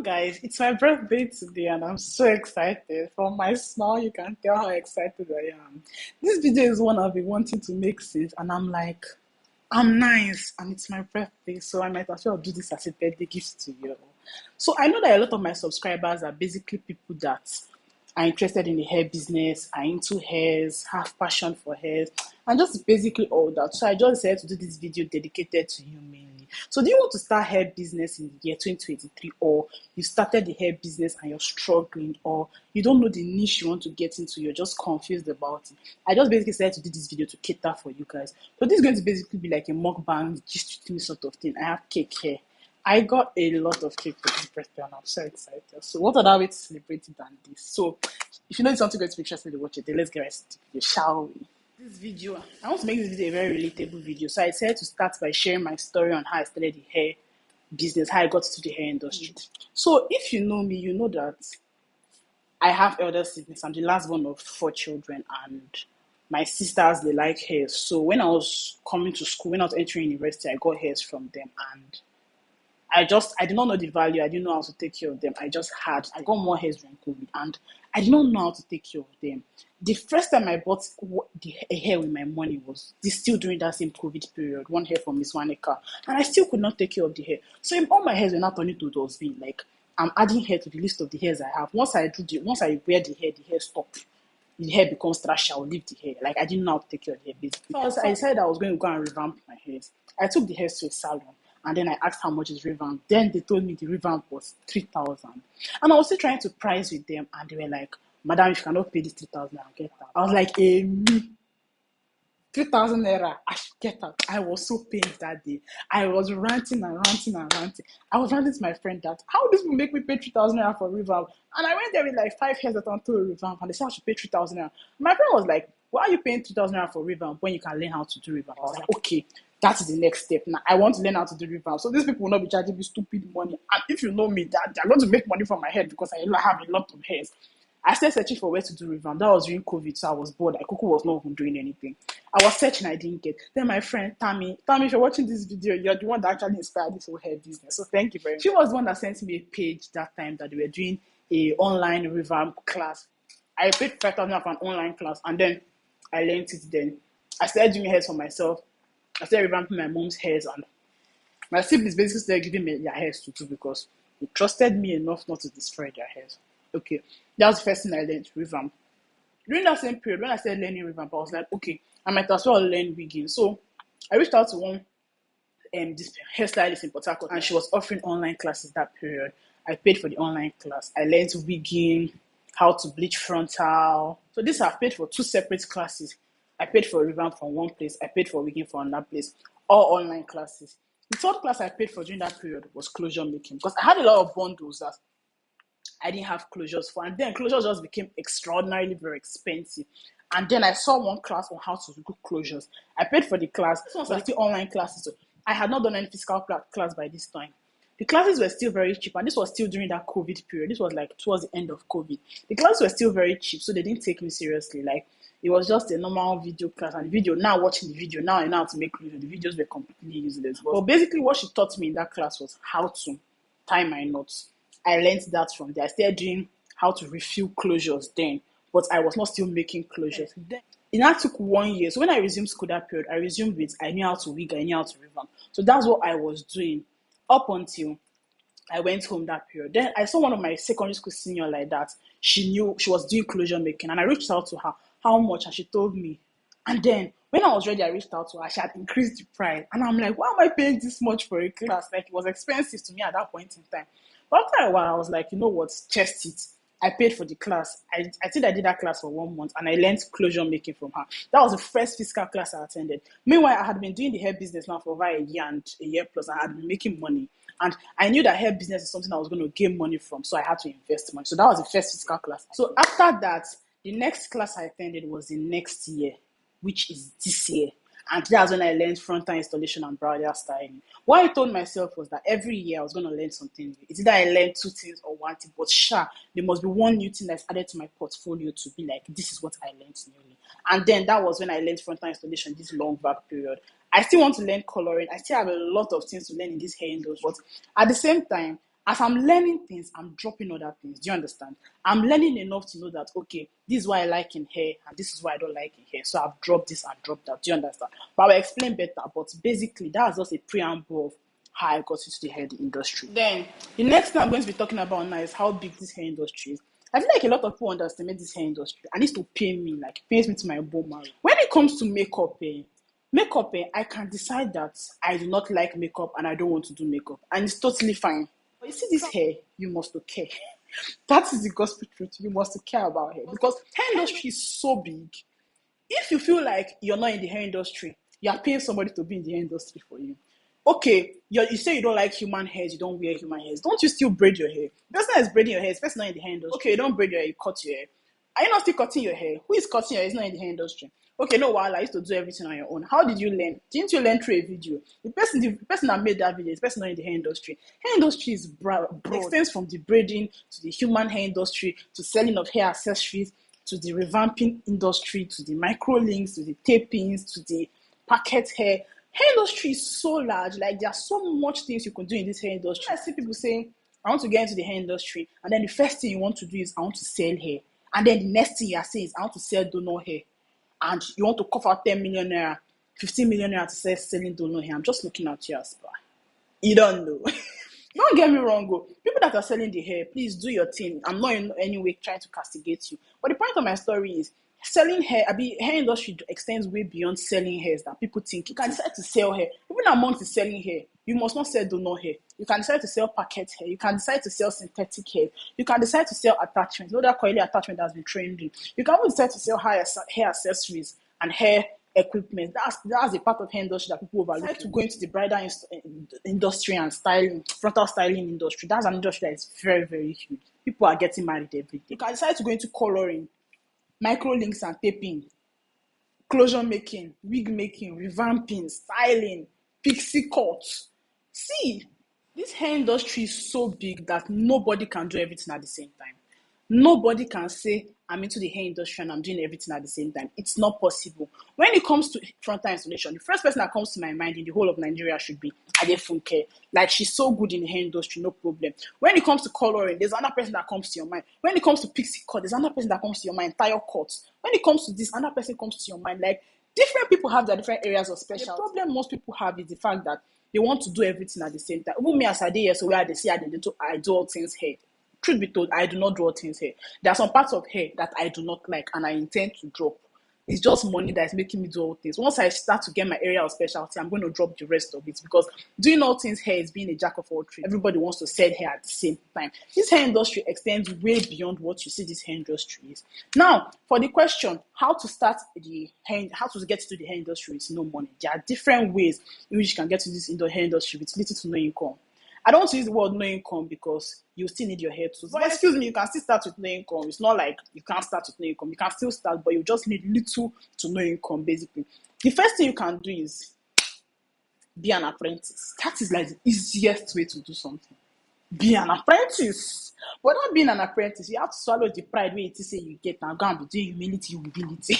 guys, it's my birthday today and I'm so excited. From my smile, you can tell how excited I am. This video is one I've been wanting to make since, and I'm like, I'm nice and it's my birthday, so I might as well do this as a birthday gift to you. So I know that a lot of my subscribers are basically people that are interested in the hair business, are into hairs, have passion for hairs, and just basically all that. So I just decided to do this video dedicated to you mainly. So do you want to start hair business in the year 2023, or you started the hair business and you're struggling, or you don't know the niche you want to get into, you're just confused about it? I just basically decided to do this video to cater for you guys. So this is going to basically be like a mukbang, just sort of thing. I have cake here. I got a lot of cake for this birthday and I'm so excited. So what other way to celebrate it than this? So if you know it's something going to be interesting to watch it, then let's get right into the video, shall we? This video, I want to make this video a very relatable video. So I decided to start by sharing my story on how I started the hair business, how I got into the hair industry. So if you know me, you know that I have elder siblings. I'm the last one of 4 children, and my sisters, they like hair. So when I was coming to school, when I was entering university, I got hairs from them, and I did not know the value. I didn't know how to take care of them. I got more hairs during COVID, and I did not know how to take care of them. The first time I bought a hair with my money was still during that same COVID period. One hair from Miss Waneka, and I still could not take care of the hair. So all my hairs were not turning to dustbin. Like, I'm adding hair to the list of the hairs I have. Once I wear the hair stops. The hair becomes trash. I'll leave the hair. Like, I didn't know how to take care of the hair basically. So I decided I was going to go and revamp my hairs. I took the hairs to a salon, and then I asked how much is revamp. Then they told me the revamp was 3,000. And I was still trying to price with them, and they were like, "Madam, if you cannot pay this 3,000, I'll get that." I was like, 3,000 naira, I should get out. I was so pained that day. I was ranting and ranting and ranting. I was ranting to my friend that, how this will make me pay 3,000 naira for revamp? And I went there with like 5 hairs that until a revamp, and they said I should pay 3,000 naira. My friend was like, why are you paying 3,000 naira for revamp when you can learn how to do revamp? I was like, okay, that is the next step. Now I want to learn how to do revamp. So these people will not be charging me stupid money. And if you know me, that they're going to make money from my head because I have a lot of hairs. I started searching for where to do revamp. That was during COVID, so I was bored. Kuku was not even doing anything. I was searching, I didn't get. Then my friend Tammy, if you're watching this video, you're the one that actually inspired this whole hair business. So thank you very much. She was the one that sent me a page that time that they were doing a online revamp class. I paid 5,000 for an online class, and then I learned it. Then I started doing hairs for myself. I started revamping my mom's hairs, and my siblings basically started giving me their hairs to do because they trusted me enough not to destroy their hairs. Okay, that was the first thing I learned, revamp. During that same period, when I started learning revamp, I was like, okay, I might as well learn wigging. So I reached out to one this hairstylist in Port Harcourt, and she was offering online classes that period. I paid for the online class. I learned wigging, how to bleach frontal. So this I paid for 2 separate classes. I paid for revamp from one place. I paid for wigging from another place. All online classes. The third class I paid for during that period was closure making, because I had a lot of bundles that I didn't have closures for. And then closures just became extraordinarily very expensive. And then I saw one class on how to do closures. I paid for the class. This was still online classes. So I had not done any physical class by this time. The classes were still very cheap, and this was still during that COVID period. This was like towards the end of COVID. The classes were still very cheap, so they didn't take me seriously. Like, it was just a normal video class, and the video, now watching the video, now I know how to make videos. The videos were completely useless. But basically what she taught me in that class was how to tie my knots. I learned that from there. I started doing how to refill closures then, but I was not still making closures. It now took 1 year. So when I resumed school that period, I resumed with, I knew how to wig, I knew how to revamp. So that's what I was doing up until I went home that period. Then I saw one of my secondary school senior like that. She knew she was doing closure making, and I reached out to her, how much, and she told me. And then when I was ready, I reached out to her. She had increased the price, and I'm like, why am I paying this much for a class? Like, it was expensive to me at that point in time. But after a while, I was like, you know what, chest it. I paid for the class. I think I did that class for 1 month, and I learned closure making from her. That was the first physical class I attended. Meanwhile, I had been doing the hair business now for over a year and a year plus. I had been making money. And I knew that hair business is something I was going to gain money from, so I had to invest money. So that was the first physical class. So after that, the next class I attended was the next year, which is this year. And that's when I learned frontal installation and bridal styling. What I told myself was that every year I was going to learn something new. It's either I learned 2 things or 1 thing, but there must be one new thing that's added to my portfolio to be like, this is what I learned newly. And then that was when I learned frontal installation, this long back period. I still want to learn coloring. I still have a lot of things to learn in this hair industry, but at the same time, As I'm learning things, I'm dropping other things. Do you understand? I'm learning enough to know that, okay, this is what I like in hair and this is what I don't like in hair. So I've dropped this and dropped that. Do you understand? But I'll explain better. But basically, that's just a preamble of how I got into the hair industry. Then, the next thing I'm going to be talking about now is how big this hair industry is. I feel like a lot of people underestimate this hair industry and it's to pay me, like it pains me to my bone marrow. When it comes to makeup, I can decide that I do not like makeup and I don't want to do makeup, and it's totally fine. But you see, this hair, you must care. That is the gospel truth. You must care about hair because hair industry is so big. If you feel like you're not in the hair industry, you are paying somebody to be in the hair industry for you. Okay, you say you don't like human hairs, you don't wear human hairs. Don't you still braid your hair? The person that is braiding your hair is the person not in the hair industry. Okay, you don't braid your hair, you cut your hair. Are you not still cutting your hair? Who is cutting your hair? It's not in the hair industry. Okay, no, while I used to do everything on your own. How did you learn? Didn't you learn through a video? The person that made that video is the person not in the hair industry. Hair industry is broad. It extends from the braiding to the human hair industry to selling of hair accessories to the revamping industry to the micro links to the tapings to the packet hair. Hair industry is so large. Like there are so much things you can do in this hair industry. I see people saying, I want to get into the hair industry, and then the first thing you want to do is I want to sell hair. And then the next thing you are saying is I want to sell donor hair. And you want to cough out 10 million naira, 15 million naira to sell selling donor hair. I'm just looking at you as well. You don't know. Don't get me wrong, go. People that are selling the hair, please do your thing. I'm not in any way trying to castigate you. But the point of my story is selling hair, hair industry extends way beyond selling hairs that people think. You can decide to sell hair. Even amongst the selling hair, you must not sell donor hair. You can decide to sell packet hair. You can decide to sell synthetic hair. You can decide to sell attachments. No, that coily attachment has been trending. You can even decide to sell hair accessories and hair equipment. That's a part of hair industry that people overlook. Decide to go into the bridal industry and styling, frontal styling industry. That's an industry that is very, very huge. People are getting married every day. You can decide to go into coloring, micro links and taping, closure making, wig making, revamping, styling, pixie cuts. See, this hair industry is so big that nobody can do everything at the same time. Nobody can say, I'm into the hair industry and I'm doing everything at the same time. It's not possible. When it comes to frontal installation, the first person that comes to my mind in the whole of Nigeria should be Adefunke. Like, she's so good in the hair industry, no problem. When it comes to coloring, there's another person that comes to your mind. When it comes to pixie cut, there's another person that comes to your mind, tire cut. When it comes to this, another person comes to your mind. Like, different people have their different areas of specialty. The problem most people have is the fact that they want to do everything at the same time. Even me as I did here, so where they see I do all things hair. Truth be told, I do not draw things hair. There are some parts of hair that I do not like and I intend to drop. It's just money that is making me do all things. Once I start to get my area of specialty, I'm going to drop the rest of it because doing all things hair is being a jack of all trades. Everybody wants to sell hair at the same time. This hair industry extends way beyond what you see this hair industry is. Now, for the question, how to get to the hair industry with no money. There are different ways in which you can get to this hair industry with little to no income. I don't want to use the word no income because you still need your hair tools. But excuse me, you can still start with no income. It's not like you can't start with no income. You can still start, but you just need little to no income, basically. The first thing you can do is be an apprentice. That is like the easiest way to do something. Be an apprentice. But not being an apprentice, you have to swallow the pride where it is say you get and go and be doing humility.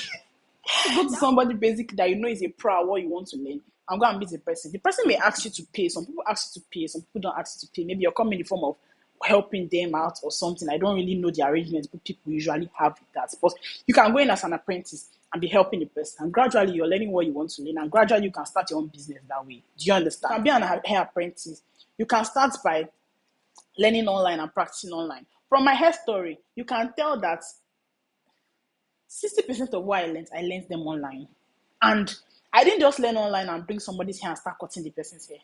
Go to somebody basically that you know is a pro at what you want to learn and go and meet the person. The person may ask you to pay. Some people ask you to pay, some people don't ask you to pay. Maybe you're coming in the form of helping them out or something. I don't really know the arrangements, but people usually have that. But you can go in as an apprentice and be helping the person. And gradually you're learning what you want to learn. And gradually you can start your own business that way. Do you understand? You can be an hair apprentice. You can start by learning online and practicing online. From my hair story, you can tell that 60% of what I learned them online. And I didn't just learn online and bring somebody's hair and start cutting the person's hair.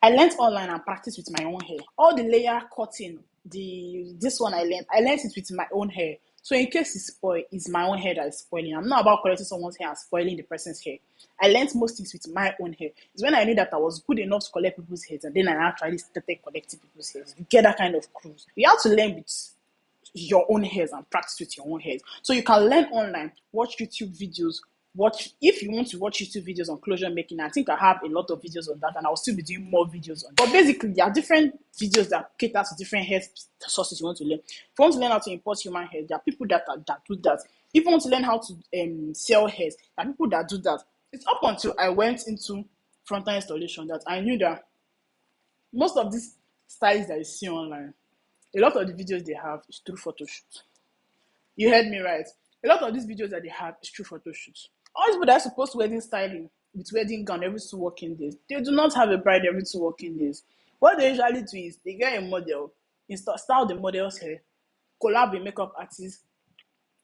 I learned online and practiced with my own hair. All the layer cutting, this one I learned it with my own hair. So in case it's spoiled, it's my own hair that is spoiling. I'm not about collecting someone's hair and spoiling the person's hair. I learned most things with my own hair. It's when I knew that I was good enough to collect people's hairs, and then I actually started collecting people's hairs. You get that kind of cruise. You have to learn with your own hairs and practice with your own hairs. So you can learn online, watch YouTube videos, if you want to watch YouTube videos on closure making. I think I have a lot of videos on that and I'll still be doing more videos on that. But basically, there are different videos that cater to different hair sources you want to learn. If you want to learn how to import human hair, there are people that do that. If you want to learn how to sell hairs, there are people that do that. It's up until I went into frontal installation that I knew that most of these stylists that you see online, a lot of the videos they have is through photo shoots. You heard me right. A lot of these videos that they have is through photo shoots. All these people that are supposed to wedding styling with wedding gown every 2 working days, they do not have a bride every 2 working days. What they usually do is they get a model, style the model's hair, collab with makeup artists,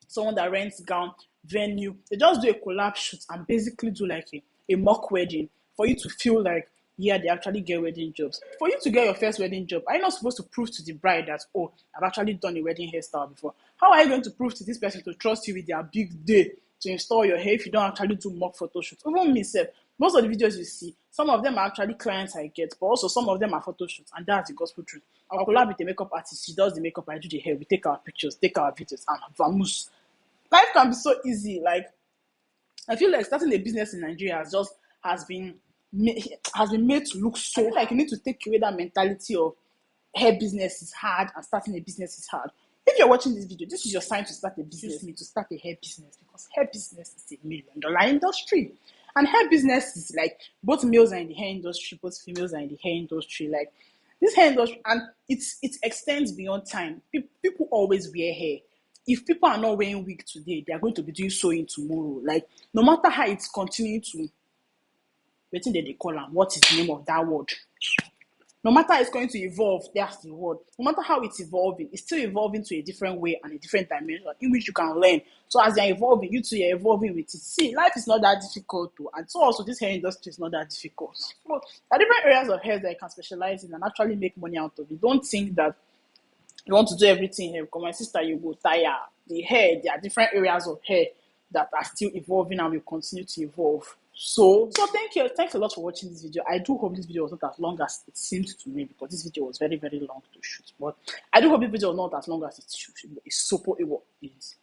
someone that rents gown, venue. They just do a collab shoot and basically do like a mock wedding for you to feel like, yeah, they actually get wedding jobs. For you to get your first wedding job, are you not supposed to prove to the bride that, oh, I've actually done a wedding hairstyle before? How are you going to prove to this person to trust you with their big day to install your hair if you don't actually do mock photo shoots? Even myself, most of the videos you see, some of them are actually clients I get, but also some of them are photo shoots, and that's the gospel truth. I'll collab with a makeup artist, she does the makeup, I do the hair, we take our pictures, take our videos, and vamoose. Life can be so easy. Like, I feel like starting a business in Nigeria has been has been made to look so. I feel like you need to take away that mentality of hair business is hard and starting a business is hard. If you're watching this video, this is your sign to start a business. Excuse me, to start a hair business, because hair business is $1 million industry. And hair business is like both males are in the hair industry, both females are in the hair industry. Like this hair industry, and it extends beyond time. People always wear hair. If people are not wearing wig today, they are going to be doing sewing tomorrow. Like no matter how it's continuing to, waiting they call them, what is the name of that word? No matter how it's going to evolve, that's the word. No matter how it's evolving, it's still evolving to a different way and a different dimension in which you can learn. So as you're evolving, you too are evolving with it. See, life is not that difficult too. And so also this hair industry is not that difficult. So there are different areas of hair that you can specialize in and actually make money out of it. Don't think that you want to do everything here. Because my sister, you go tire. The hair, there are different areas of hair that are still evolving and will continue to evolve. So thank you. Thanks a lot for watching this video. I do hope this video was not as long as it seemed to me, because this video was very, very long to shoot. But I do hope this video was not as long as it is.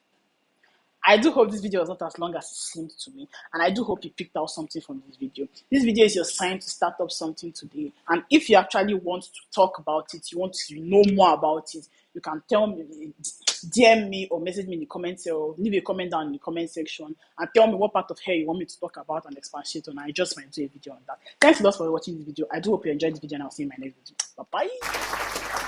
I do hope this video was not as long as it seemed to me, and I do hope you picked out something from this video. This video is your sign to start up something today, and if you actually want to talk about it, you want to know more about it, you can tell me, DM me or message me in the comments, or leave a comment down in the comment section and tell me what part of hair you want me to talk about and expatiate on. I just might do a video on that. Thanks a lot for watching this video. I do hope you enjoyed this video, and I'll see you in my next video. Bye bye.